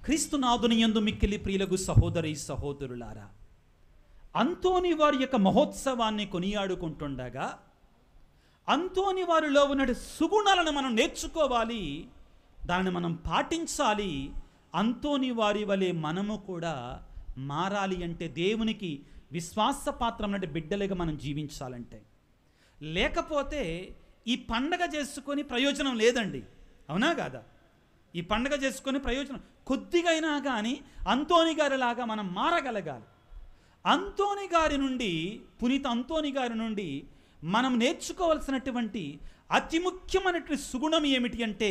క్రీస్తునాథుని యందు మిక్కిలి ప్రియులకు సహోదరి సహోదరులారా, అంతోని వారి యొక్క మహోత్సవాన్ని కొనియాడుకుంటుండగా అంతోని వారిలో ఉన్న సుగుణాలను మనం నేర్చుకోవాలి, దానిని మనం పాటించాలి. అంతోని వారి వలె మనము కూడా మారాలి అంటే దేవునికి విశ్వాసపాత్రమైన బిడ్డలుగా మనం జీవించాలంటే, లేకపోతే ఈ పండగ చేసుకొని ప్రయోజనం లేదండి. అవునా కాదా? ఈ పండగ చేసుకొని ప్రయోజనం కొద్దిగా అయినా కానీ అంతోని గారిలాగా మనం మారగలగాలి. అంతోని గారి నుండి, పునీత అంతోని గారి నుండి మనం నేర్చుకోవాల్సినటువంటి అతి ముఖ్యమైనటువంటి సుగుణం ఏమిటి అంటే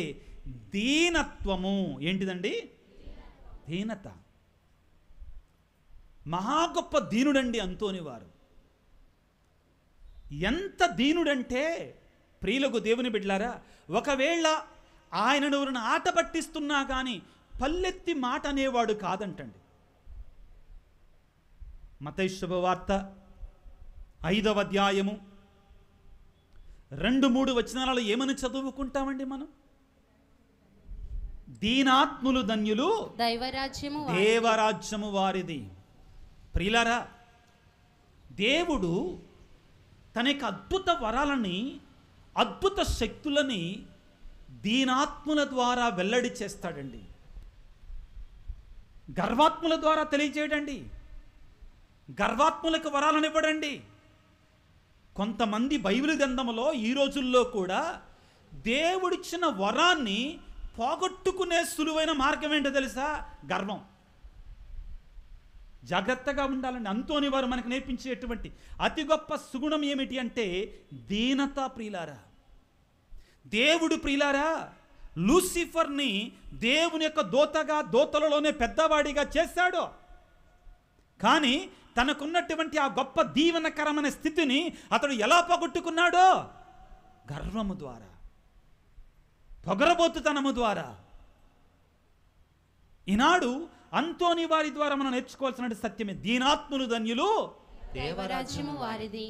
దీనత్వము. ఏంటిదండి? దీనత. మహా గొప్ప దీనుడండి అంతోని వారు. ఎంత దీనుడంటే ప్రియులకు దేవుని బిడ్డలారా, ఒకవేళ ఆయనను ఎవరిని ఆట పట్టిస్తున్నా కానీ పల్లెత్తి మాట అనేవాడు కాదంటండి. మత్తయి శుభవార్త 5వ అధ్యాయము 2-3 వచనాలలో ఏమని చదువుకుంటామండి మనం? దీనాత్ములు ధన్యులు, దేవరాజ్యము వారిది. ప్రియులారా, దేవుడు తన యొక్క అద్భుత వరాలని, అద్భుత శక్తులని దీనాత్ముల ద్వారా వెల్లడి చేస్తాడండి. గర్వాత్ముల ద్వారా తెలియజేయడండి. గర్వాత్ములకు వరాలను ఇవ్వడండి. కొంతమంది బైబిల్ గ్రంథంలో ఈ రోజుల్లో కూడా దేవుడిచ్చిన వరాన్ని పోగొట్టుకునే సులువైన మార్గం ఏంటో తెలుసా? గర్వం. జాగ్రత్తగా ఉండాలండి. అంతోని వారు మనకు నేర్పించేటువంటి అతి గొప్ప సుగుణం ఏమిటి అంటే దీనత. ప్రియులారా, దేవుడు ప్రియులారా లూసిఫర్ని దేవుని యొక్క దూతగా, దూతలలోనే పెద్దవాడిగా చేశాడు. కానీ తనకున్నటువంటి ఆ గొప్ప దీవెనకరమైన స్థితిని అతడు ఎలా పోగొట్టుకున్నాడో? గర్వము ద్వారా, పొగరబోతుతనము ద్వారా. ఈనాడు అంతోని వారి ద్వారా మనం నేర్చుకోవాల్సిన సత్యమే దీనాత్ములు ధన్యులు, దేవరాజ్యము వారిది.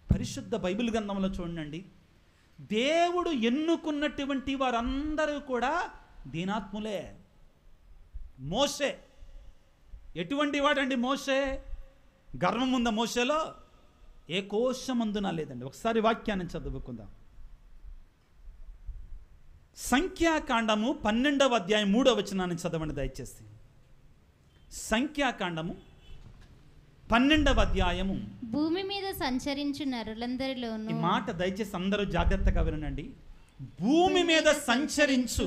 పరిశుద్ధ బైబిల్ గ్రంథంలో చూడండి, దేవుడు ఎన్నుకున్నటువంటి వారందరూ కూడా దీనాత్ములే. మోషే ఎటువంటి వాడండి? మోషే గర్వం ఉందా మోషేలో? ఏ కోశమందున లేదండి. ఒకసారి వాక్యాన్ని చదువుకుందాం. సంఖ్యాకాండము 12వ అధ్యాయం 3వ వచనాన్ని చదవండి దయచేసి. సంఖ్యాకాండము 12వ అధ్యాయము. భూమి మీద సంచరించు నరులందరిలోను, ఈ మాట దయచేసి అందరూ జాగ్రత్తగా వినండి. భూమి మీద సంచరించు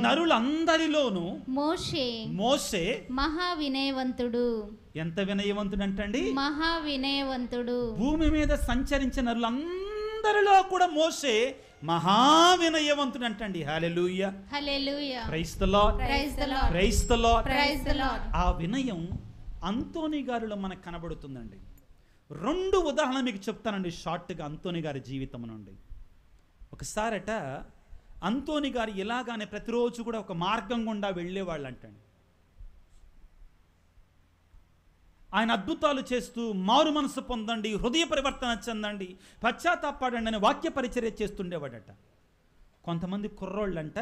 నరులందరిలోను మోషే మహా వినయవంతుడు. ఎంత వినయవంతుడు అంటండి? మహా వినయవంతుడు. భూమి మీద సంచరించిన నరులందరిలో కూడా మోషే మహా వినయవంతుడు అంటండి. Hallelujah, hallelujah, praise the Lord, praise the Lord, praise the Lord, praise the Lord. ఆ వినయం అంతోని గారిలో మనకు కనబడుతుందండి. 2 ఉదాహరణలు మీకు చెప్తానండి షార్ట్గా అంతోని గారి జీవితం నుండి. ఒకసారట అంతోని గారు ఇలాగానే ప్రతిరోజు కూడా ఒక మార్గం గుండా వెళ్ళేవాళ్ళు అంటండి. ఆయన అద్భుతాలు చేస్తూ మారు మనసు పొందండి, హృదయ పరివర్తన చెందండి, పశ్చాత్తాపడండి అని వాక్య పరిచర్య చేస్తుండేవాడట. కొంతమంది కుర్రోళ్ళంట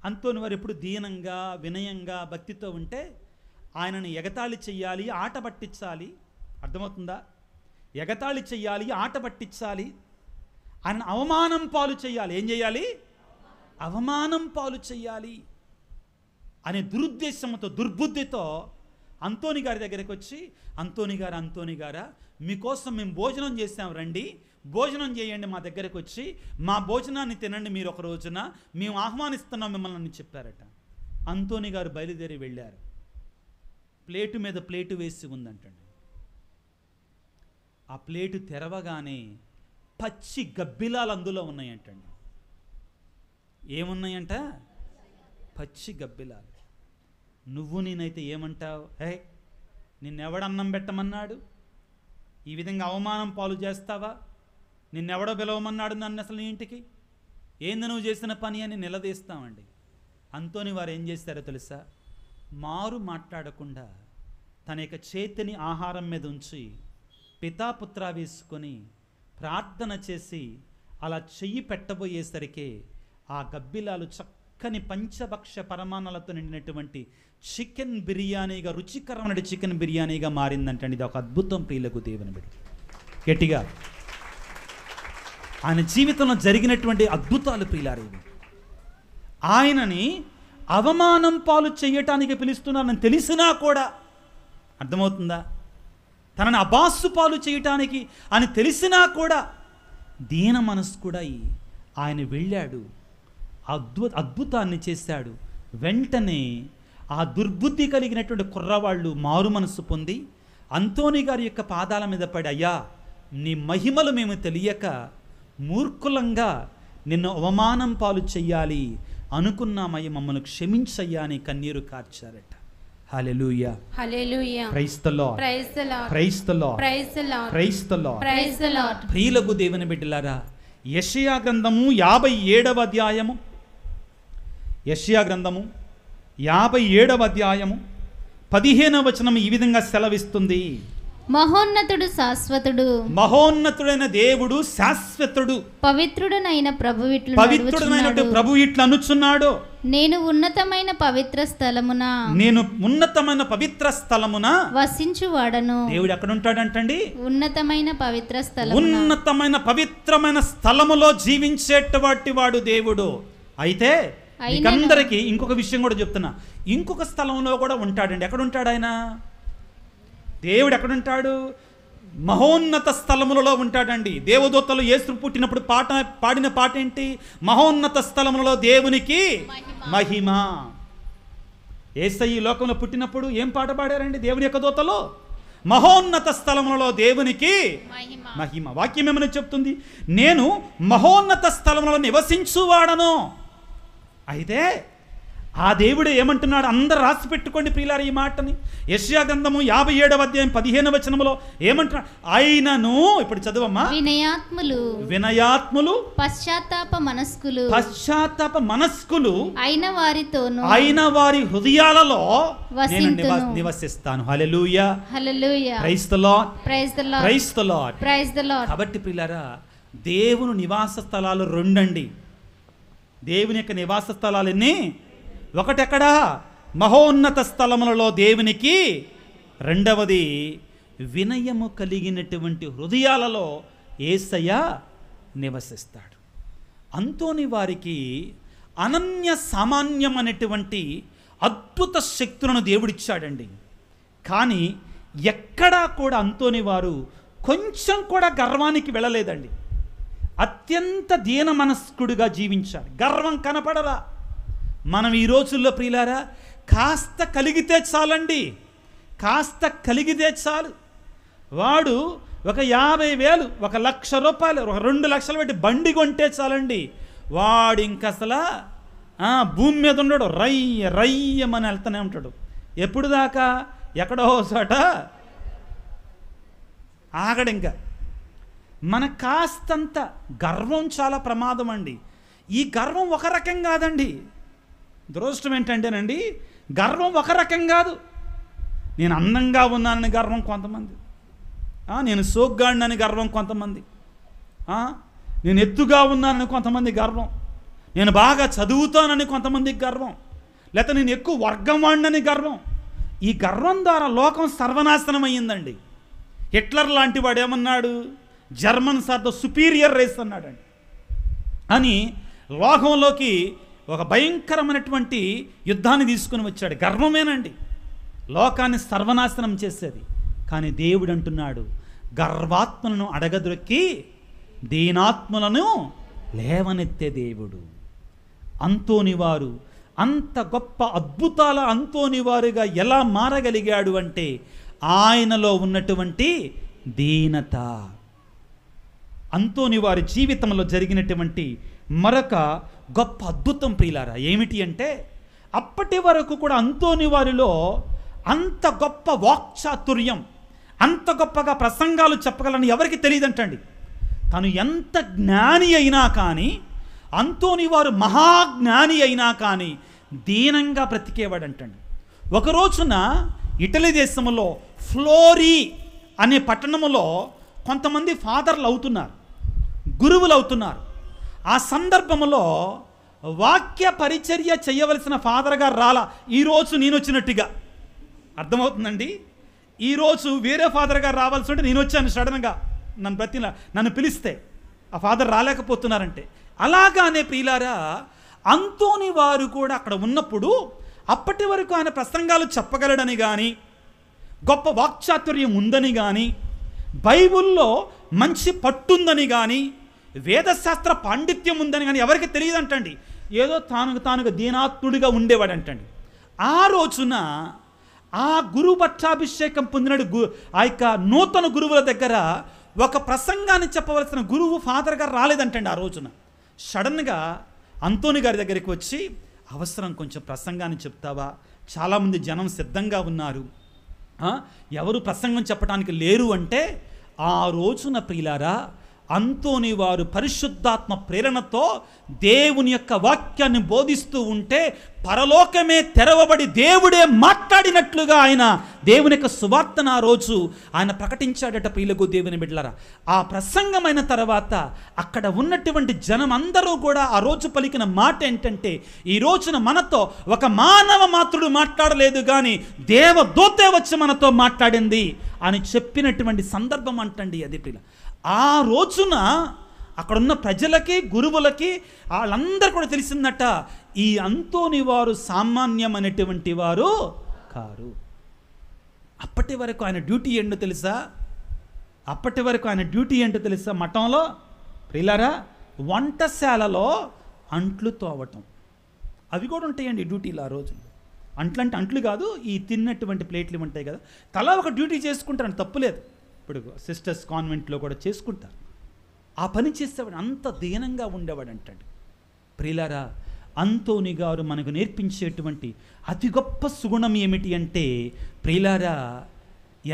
అంతోని వారు ఎప్పుడు దీనంగా, వినయంగా, భక్తితో ఉంటే ఆయనను ఎగతాళి చెయ్యాలి, ఆట పట్టించాలి. అర్థమవుతుందా? ఎగతాళి చెయ్యాలి, ఆట పట్టించాలి, ఆయన అవమానం పాలు చేయాలి. ఏం చేయాలి? అవమానం పాలు చేయాలి అనే దురుద్దేశంతో, దుర్బుద్ధితో అంతోని గారి దగ్గరికి వచ్చి, అంతోని గారా, మీకోసం మేము భోజనం చేసాం, రండి భోజనం చేయండి, మా దగ్గరకు వచ్చి మా భోజనాన్ని తినండి మీరు ఒక రోజున, మేము ఆహ్వానిస్తున్నాం మిమ్మల్ని అని చెప్పారట. అంతోని గారు బయలుదేరి వెళ్ళారు. ప్లేటు మీద ప్లేటు వేసి ఉందంటండి. ఆ ప్లేటు తెరవగానే పచ్చి గబ్బిలాలు అందులో ఉన్నాయంటండి. ఏమున్నాయంట? పచ్చి గబ్బిలాలు. నువ్వు నేనైతే ఏమంటావు? హే, నిన్నెవడన్నం పెట్టమన్నాడు? ఈ విధంగా అవమానం పాలు చేస్తావా? నిన్నెవడో పిలవమన్నాడు నన్ను అసలు నీ ఇంటికి? ఏంది నువ్వు చేసిన పని అని నిలదీస్తామండి. అంతోని వారు ఏం చేస్తారో తెలుసా? మారు మాట్లాడకుండా తన యొక్క చేతిని ఆహారం మీద ఉంచి పితాపుత్ర వేసుకొని ప్రార్థన చేసి అలా చెయ్యి పెట్టబోయేసరికి ఆ గబ్బిలాలు చక్కని పంచభక్ష పరమాణాలతో నిండినటువంటి చికెన్ బిర్యానీగా, రుచికరమైన చికెన్ బిర్యానీగా మారిందంటండి. ఇది ఒక అద్భుతం ప్రియులకు దేవుని బిడ్డ. గట్టిగా ఆయన జీవితంలో జరిగినటువంటి అద్భుతాలు ప్రియులారు ఇవి. ఆయనని అవమానం పాలు చేయటానికి పిలుస్తున్నారని తెలిసినా కూడా, అర్థమవుతుందా, తనని అబాస్సు పాలు చేయటానికి అని తెలిసినా కూడా దీన మనస్కుడై ఆయన వెళ్ళాడు, అద్భుతాన్ని చేశాడు. వెంటనే ఆ దుర్బుద్ధి కలిగినటువంటి కుర్రవాళ్ళు మారు మనస్సు పొంది అంతోని గారి యొక్క పాదాల మీద పడి, అయ్యా నీ మహిమలు మేము తెలియక మూర్ఖులంగా నిన్ను అవమానం పాలు చెయ్యాలి అనుకున్నామయ్య, మమ్మల్ని క్షమించయ్యా అని కన్నీరు కార్చారట. Hallelujah, hallelujah, praise the Lord, praise the Lord, praise the Lord, praise the Lord, praise the Lord, praise the Lord. ప్రియులకు దేవుని బిడ్డలారా, యెషయా గ్రంథము 57వ అధ్యాయము, యెషయా గ్రంథము 57వ అధ్యాయము 15వ వచనం ఈ విధంగా సెలవిస్తుంది. మహోన్నతుడు శాశ్వతుడు, మహోన్నతుడైన దేవుడు శాశ్వతుడు, పవిత్రుడనైన ప్రభు ఇట్లు పవిత్రుడైన ప్రభు ఇట్లా అనుచున్నాడు, నేను ఉన్నతమైన పవిత్ర స్థలమున, నేను ఉన్నతమైన పవిత్ర స్థలమున వసించువాడను. దేవుడు ఎక్కడ ఉంటాడంటండి? ఉన్నతమైన పవిత్ర స్థలమున, ఉన్నతమైన పవిత్రమైన స్థలములో జీవించేటువంటి వాడు దేవుడు. అయితే మీకందరికీ ఇంకొక విషయం కూడా చెప్తున్నా, ఇంకొక స్థలంలో కూడా ఉంటాడండి. ఎక్కడ ఉంటాడు ఆయన? దేవుడు ఎక్కడుంటాడు? మహోన్నత స్థలములలో ఉంటాడండి. దేవదూతలు యేసు పుట్టినప్పుడు పాడిన పాట ఏంటి? మహోన్నత స్థలములలో దేవునికి మహిమ. యేసయ్య ఈ లోకంలో పుట్టినప్పుడు ఏం పాట పాడారండి దేవుని యొక్క దూతలు? మహోన్నత స్థలములలో దేవునికి మహిమ. వాక్యం ఏమని చెప్తుంది? నేను మహోన్నత స్థలములలో నివసించువాడను. అయితే ఆ దేవుడు ఏమంటున్నాడు? అందరు రాసి పెట్టుకోండి ప్రియులారా ఈ మాటని. యెషయా గ్రంథము 57వ అధ్యాయం 15వ వచనములో ఏమంటున్నాడు? ఆయనను, ఇప్పుడు చదువమ్మా, వినయాత్ములు పశ్చాత్తాప మనస్కులు అయిన వారితోను, అయిన వారి హృదయాలలో నేను నివసిస్తాను. Hallelujah, hallelujah, praise the Lord, praise the Lord, praise the Lord, praise the Lord. కాబట్టి ప్రియులారా, దేవుని నివాస స్థలాలు రెండండి. దేవుని యొక్క నివాస స్థలాలు ఎన్ని? ఒకటెక్కడా? మహోన్నత స్థలములలో దేవునికి. రెండవది వినయము కలిగినటువంటి హృదయాలలో యేసయ్య నివసిస్తాడు. అంతోని వారికి అనన్య సామాన్యమైనటువంటి అద్భుత శక్తులను దేవుడిచ్చాడండి. కానీ ఎక్కడా కూడా అంతోని వారు కొంచెం కూడా గర్వానికి వెళ్ళలేదండి. అత్యంత దీన మనస్కుడిగా జీవించాడు. గర్వం కనపడరా? మనం ఈ రోజుల్లో ప్రియులారా కాస్త కలిగితే చాలండి, కాస్త కలిగితే చాలు. వాడు ఒక 50,000, 1,00,000 రూపాయలు, 2 లక్షలు పెట్టి బండి కొంటే చాలండి, వాడు ఇంక అసలు భూమి మీద ఉండడు, రయ్యమని వెళ్తూనే ఉంటాడు. ఎప్పుడు దాకా? ఎక్కడో చోట ఆగడు. ఇంకా మన కాస్తంత గర్వం చాలా ప్రమాదం అండి. ఈ గర్వం ఒక రకం కాదండి. దురదృష్టం ఏంటంటేనండి, గర్వం ఒక రకం కాదు. నేను అందంగా ఉన్నానని గర్వం కొంతమంది, నేను సోగ్గాడినని గర్వం కొంతమంది, నేను ఎత్తుగా ఉన్నానని కొంతమంది గర్వం, నేను బాగా చదువుతానని కొంతమందికి గర్వం, లేకపోతే నేను ఎక్కువ వర్గం వాడినని గర్వం. ఈ గర్వం ద్వారా లోకం సర్వనాశనం అయ్యిందండి. హిట్లర్ లాంటి వాడు ఏమన్నాడు? Germans are the superior race అన్నాడండి. అని లోకంలోకి ఒక భయంకరమైనటువంటి యుద్ధాన్ని తీసుకుని వచ్చాడు. గర్వమేనండి లోకాన్ని సర్వనాశనం చేసేది. కానీ దేవుడు అంటున్నాడు, గర్వాత్మలను అడగదొక్కి దీనాత్మలను లేవనెత్తే దేవుడు. అంతోని వారు అంత గొప్ప అద్భుతాల అంతోని వారుగా ఎలా మారగలిగాడు అంటే ఆయనలో ఉన్నటువంటి దీనత. అంతోని వారి జీవితంలో జరిగినటువంటి మరొక గొప్ప అద్భుతం ప్రియులారా ఏమిటి అంటే, అప్పటి వరకు కూడా అంతోని వారిలో అంత గొప్ప వాక్చాతుర్యం, అంత గొప్పగా ప్రసంగాలు చెప్పగలని ఎవరికి తెలియదంటండి. తను ఎంత జ్ఞాని అయినా కానీ, అంతోని వారు మహాజ్ఞాని అయినా కానీ దీనంగా బ్రతికేవాడంటండి. ఒక రోజున ఇటలీ దేశంలో ఫ్లోరీ అనే పట్టణంలో కొంతమంది ఫాదర్లు అవుతున్నారు, గురువులు అవుతున్నారు. ఆ సందర్భంలో వాక్య పరిచర్య చేయవలసిన ఫాదర్ గారు రాలా. ఈరోజు నేను వచ్చినట్టుగా అర్థమవుతుందండి. ఈరోజు వేరే ఫాదర్ గారు రావాల్సి ఉంటే నేను వచ్చాను సడన్గా, నన్ను పిలిస్తే ఆ ఫాదర్ రాలేకపోతున్నారంటే. అలాగానే ప్రియులారా, అంతోని వారు కూడా అక్కడ ఉన్నప్పుడు అప్పటి వరకు ఆయన ప్రసంగాలు చెప్పగలడని కానీ, గొప్ప వాక్చాతుర్యం ఉందని కానీ, బైబిల్లో మంచి పట్టుందని కానీ, వేదశాస్త్ర పాండిత్యం ఉందని కానీ ఎవరికి తెలియదంటండి. ఏదో తానుగా దీనాత్ముడిగా ఉండేవాడంటండి. ఆ రోజున ఆ గురు పట్టాభిషేకం పొందినడు ఆ యొక్క నూతన గురువుల దగ్గర ఒక ప్రసంగాన్ని చెప్పవలసిన గురువు ఫాదర్ గారు రాలేదంటండి. ఆ రోజున సడన్గా అంతోని గారి దగ్గరికి వచ్చి, అవసరం కొంచెం ప్రసంగాన్ని చెప్తావా, చాలామంది జనం సిద్ధంగా ఉన్నారు, ఎవరు ప్రసంగం చెప్పడానికి లేరు అంటే, ఆ రోజున ప్రియులారా అంతోని వారు పరిశుద్ధాత్మ ప్రేరణతో దేవుని యొక్క వాక్యాన్ని బోధిస్తూ ఉంటే పరలోకమే తెరవబడి దేవుడే మాట్లాడినట్లుగా ఆయన దేవుని యొక్క సువార్తను ఆ రోజు ఆయన ప్రకటించాడట. ప్రియులకు దేవుని బిడ్డలారా, ఆ ప్రసంగమైన తర్వాత అక్కడ ఉన్నటువంటి జనం అందరూ కూడా ఆ రోజు పలికిన మాట ఏంటంటే, ఈ రోజున మనతో ఒక మానవ మాత్రుడు మాట్లాడలేదు కానీ దేవదూతే వచ్చి మనతో మాట్లాడింది అని చెప్పినటువంటి సందర్భం అంటండి అది. ప్రియుల, ఆ రోజున అక్కడున్న ప్రజలకి గురువులకి వాళ్ళందరూ కూడా తెలిసిందట, ఈ అంతోని వారు సామాన్యమైనటువంటి వారు కారు. అప్పటి వరకు ఆయన డ్యూటీ ఏంటో తెలుసా? మఠంలో ప్రియులారా వంటశాలలో అంట్లు తోవటం అవి కూడా ఉంటాయండి డ్యూటీలు. ఆ రోజుల్లో అంట్లు అంటే అంట్లు కాదు, ఈ తిన్నటువంటి ప్లేట్లు ఉంటాయి కదా, తలా ఒక డ్యూటీ చేసుకుంటారు, తప్పులేదు. ఇప్పుడు సిస్టర్స్ కాన్వెంట్లో కూడా చేసుకుంటారు. ఆ పని చేసేవాడు అంత దీనంగా ఉండేవాడు అంటాడు. ప్రియులారా, అంతోని గారు మనకు నేర్పించేటువంటి అతి గొప్ప సుగుణం ఏమిటి అంటే, ప్రియులారా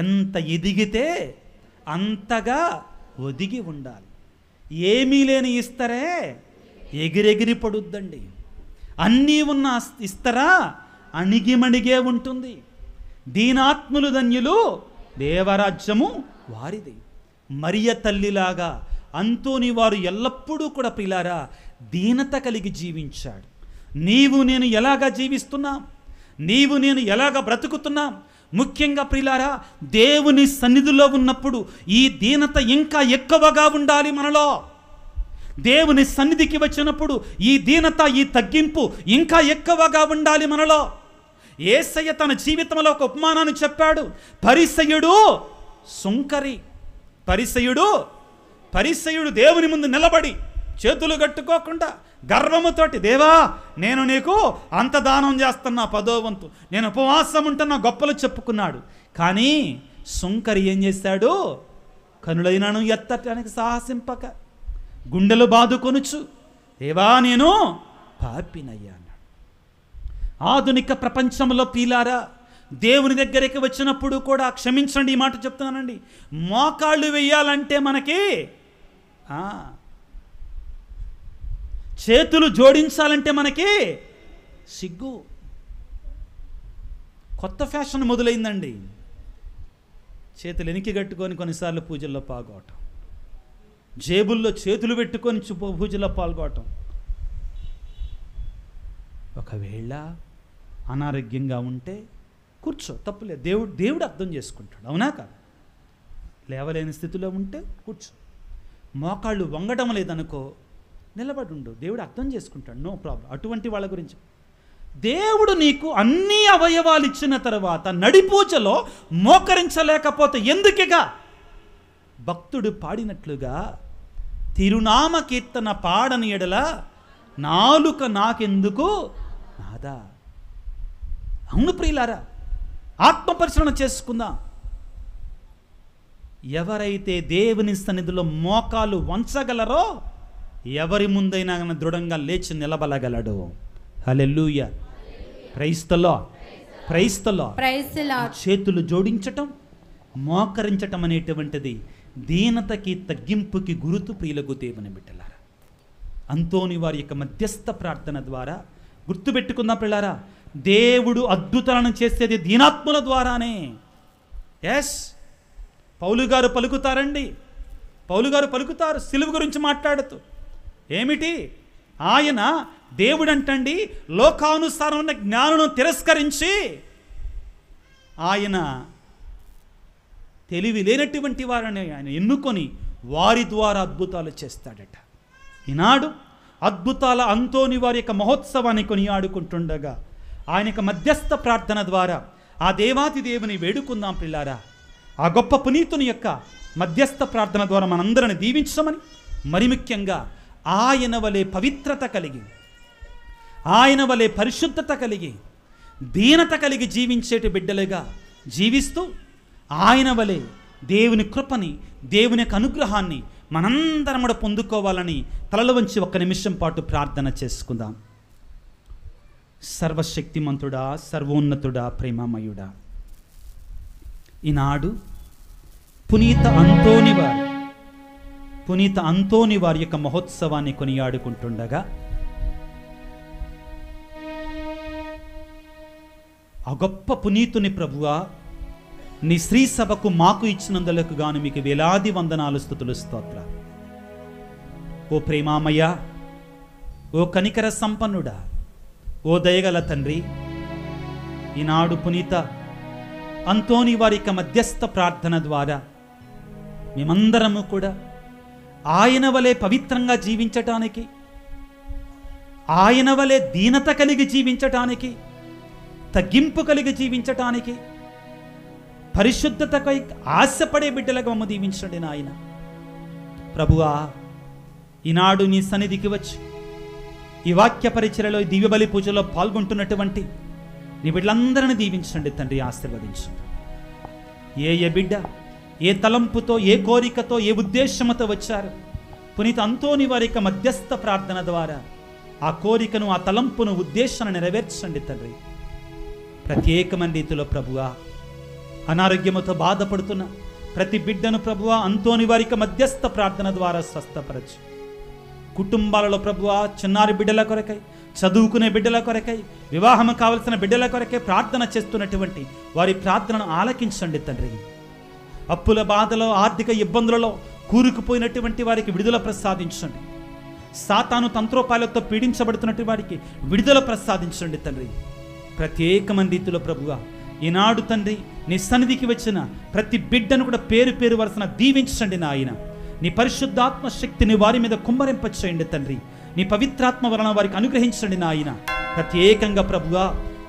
ఎంత ఎదిగితే అంతగా ఒదిగి ఉండాలి. ఏమీ లేని ఇస్తరే ఎగిరెగిరి పడుద్దండి, అన్నీ ఉన్న ఇస్తరా అణిగిమణిగే ఉంటుంది. దీనాత్ములు ధన్యులు, దేవరాజ్యము వారిది. మరియ తల్లిలాగా అంతోని వారు ఎల్లప్పుడూ కూడా ప్రియులారా దీనత కలిగి జీవించాడు. నీవు నేను ఎలాగా జీవిస్తున్నాం, నీవు నేను ఎలాగా బ్రతుకుతున్నాం, ముఖ్యంగా ప్రియులారా దేవుని సన్నిధిలో ఉన్నప్పుడు ఈ దీనత ఇంకా ఎక్కువగా ఉండాలి మనలో. దేవుని సన్నిధికి వచ్చినప్పుడు ఈ దీనత, ఈ తగ్గింపు ఇంకా ఎక్కువగా ఉండాలి మనలో. యేసయ్య తన జీవితంలో ఒక ఉపమానాన్ని చెప్పాడు. పరిసయ్యుడు సుంకరి. పరిసయ్యుడు దేవుని ముందు నిలబడి చేతులు కట్టుకోకుండా గర్వముతోటి, దేవా నేను నీకు అంత దానం చేస్తున్నా, 10వ వంతు నేను ఉపవాసం ఉంటున్నా గొప్పలు చెప్పుకున్నాడు. కానీ సుంకరి ఏం చేశాడు? కనులైనను ఎత్తటానికి సాహసింపక గుండెలు బాదుకొనుచు, దేవా నేను పాపినయ్యా అన్నాడు. ఆధునిక ప్రపంచంలో ప్రియులారా దేవుని దగ్గరికి వచ్చినప్పుడు కూడా, క్షమించండి ఈ మాట చెప్తున్నానండి, మోకాళ్ళు వెయ్యాలంటే మనకి, చేతులు జోడించాలంటే మనకి సిగ్గు. కొత్త ఫ్యాషన్ మొదలైందండి. చేతులు వెనక్కి కట్టుకొని కొన్నిసార్లు పూజల్లో పాల్గొవటం, జేబుల్లో చేతులు పెట్టుకొని పూజల్లో పాల్గొవటం. ఒకవేళ అనారోగ్యంగా ఉంటే కూర్చో, తప్పులేదు, దేవుడు అర్థం చేసుకుంటాడు, అవునా కాదు? లేవలేని స్థితిలో ఉంటే కూర్చో. మోకాళ్ళు వంగడం లేదనుకో, నిలబడి ఉండు, దేవుడు అర్థం చేసుకుంటాడు, నో ప్రాబ్లం. అటువంటి వాళ్ళ గురించి దేవుడు నీకు అన్ని అవయవాలు ఇచ్చిన తర్వాత నడిపూజలో మోకరించలేకపోతే ఎందుకుగా? భక్తుడు పాడినట్లుగా, తిరునామ కీర్తన పాడని ఎడల నాలుక నాకెందుకు నాదా. అవును ప్రియులారా, ఆత్మపరిశీలన చేసుకుందాం. ఎవరైతే దేవుని సన్నిధిలో మోకాలు వంచగలరో ఎవరి ముందైనా దృఢంగా లేచి నిలబడగలడు. Hallelujah, praise the Lord, praise the Lord. చేతులు జోడించటం, మోకరించటం అనేటువంటిది దీనతకి తగ్గింపుకి గురుతు. ప్రియులకు దేవుని బిడ్డలారా, అంతోని వారి యొక్క మధ్యస్థ ప్రార్థన ద్వారా గుర్తుపెట్టుకుందాం పిల్లారా, దేవుడు అద్భుతాలను చేసేది దీనాత్ముల ద్వారానే. ఎస్, పౌలు గారు పలుకుతారు సిలువ గురించి మాట్లాడుతూ. ఏమిటి? ఆయన దేవుడంటండి లోకానుసారం ఉన్న జ్ఞానం తిరస్కరించి ఆయన తెలివి లేనటువంటి వారిని ఆయన ఎన్నుకొని వారి ద్వారా అద్భుతాలు చేస్తాడట. ఈనాడు అద్భుతాల అంతోని వారి యొక్క మహోత్సవాన్ని కొనియాడుకుంటుండగా ఆయన యొక్క మధ్యస్థ ప్రార్థన ద్వారా ఆ దేవాతి దేవుని వేడుకుందాం పిల్లారా. ఆ గొప్ప పునీతుని యొక్క మధ్యస్థ ప్రార్థన ద్వారా మనందరిని దీవించమని, మరి ముఖ్యంగా ఆయన వలె పవిత్రత కలిగి, ఆయన వలె పరిశుద్ధత కలిగి, దీనత కలిగి జీవించేటి బిడ్డలుగా జీవిస్తూ ఆయన వలె దేవుని కృపని, దేవుని యొక్క అనుగ్రహాన్ని మనందరం కూడా పొందుకోవాలని తలలు వంచి ఒక్క నిమిషం పాటు ప్రార్థన చేసుకుందాం. సర్వశక్తిమంతుడా, సర్వోన్నతుడా, ప్రేమమయుడా, ఈనాడు పునీత అంతోని వారి యొక్క మహోత్సవాన్ని కొనియాడుకుంటుండగా ఆ గొప్ప పునీతుని ప్రభువా, నీ శ్రీ సభకు మాకు ఇచ్చినందులకు గాను మీకు వేలాది వందనాలు, స్తుతులు, స్తోత్ర. ఓ ప్రేమామయ్య, ఓ కనికర సంపన్నుడా, ఓ దయగల తండ్రి, ఈనాడు పునీత అంతోని వారి యొక్క మధ్యస్థ ప్రార్థన ద్వారా మేమందరము కూడా ఆయన వలె పవిత్రంగా జీవించటానికి, ఆయన వలె దీనత కలిగి జీవించటానికి, తగ్గింపు కలిగి జీవించటానికి, పరిశుద్ధతకై ఆశపడే బిడ్డలకు మమ్మ దీవించండి నాయన. ప్రభువా, ఈనాడు నీ సన్నిధికి వచ్చి ఈ వాక్య పరిచర్యలో, దివ్యబలి పూజలో పాల్గొంటున్నటువంటి నీ బిడ్డలందరినీ దీవించండి తండ్రి, ఆశీర్వదించండి. ఏ బిడ్డ ఏ తలంపుతో, ఏ కోరికతో, ఏ ఉద్దేశంతో వచ్చారు పునీత అంతోని వారి యొక్క మధ్యస్థ ప్రార్థన ద్వారా ఆ కోరికను, ఆ తలంపును, ఉద్దేశాన్ని నెరవేర్చండి తండ్రి. ప్రత్యేకమైన రీతిలో ప్రభువా, అనారోగ్యముతో బాధపడుతున్న ప్రతి బిడ్డను ప్రభువా అంతోని వారి యొక్క మధ్యస్థ ప్రార్థన ద్వారా స్వస్థపరచు. కుటుంబాలలో ప్రభువా చిన్నారి బిడ్డల కొరకై, చదువుకునే బిడ్డల కొరకై, వివాహం కావలసిన బిడ్డల కొరకై ప్రార్థన చేస్తున్నటువంటి వారి ప్రార్థనను ఆలకించండి తండ్రి. అప్పుల బాధలో, ఆర్థిక ఇబ్బందులలో కూరుకుపోయినటువంటి వారికి విడుదల ప్రసాదించండి. సాతాను తంత్రోపాయాలతో పీడించబడుతున్నటువంటి వారికి విడుదల ప్రసాదించండి తండ్రి. ప్రత్యేకమైన రీతిలో ప్రభువా, ఈనాడు తండ్రి నీ సన్నిధికి వచ్చిన ప్రతి బిడ్డను కూడా పేరు పేరు వరుసన దీవించండి నాయన. నీ పరిశుద్ధాత్మ శక్తిని వారి మీద కుమ్మరింపచేయండి తండ్రి. నీ పవిత్రాత్మ వలన వారికి అనుగ్రహించండి నాయన. ప్రత్యేకంగా ప్రభువా,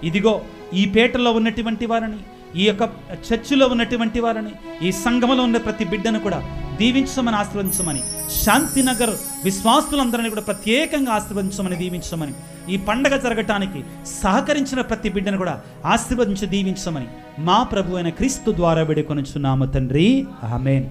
ఇదిగో ఈ పేటలో ఉన్నటువంటి వారిని, ఈ యొక్క చర్చిలో ఉన్నటువంటి వారిని, ఈ సంఘంలో ఉన్న ప్రతి బిడ్డను కూడా దీవించమని, ఆశీర్వదించమని, శాంతినగర్ విశ్వాసులందరినీ కూడా ప్రత్యేకంగా ఆశీర్వదించమని, దీవించమని, ఈ పండగ జరగటానికి సహకరించిన ప్రతి బిడ్డను కూడా ఆశీర్వదించి దీవించమని మా ప్రభు అయిన క్రీస్తు ద్వారా వేడుకొనుచున్నాము తండ్రి. ఆమేన్.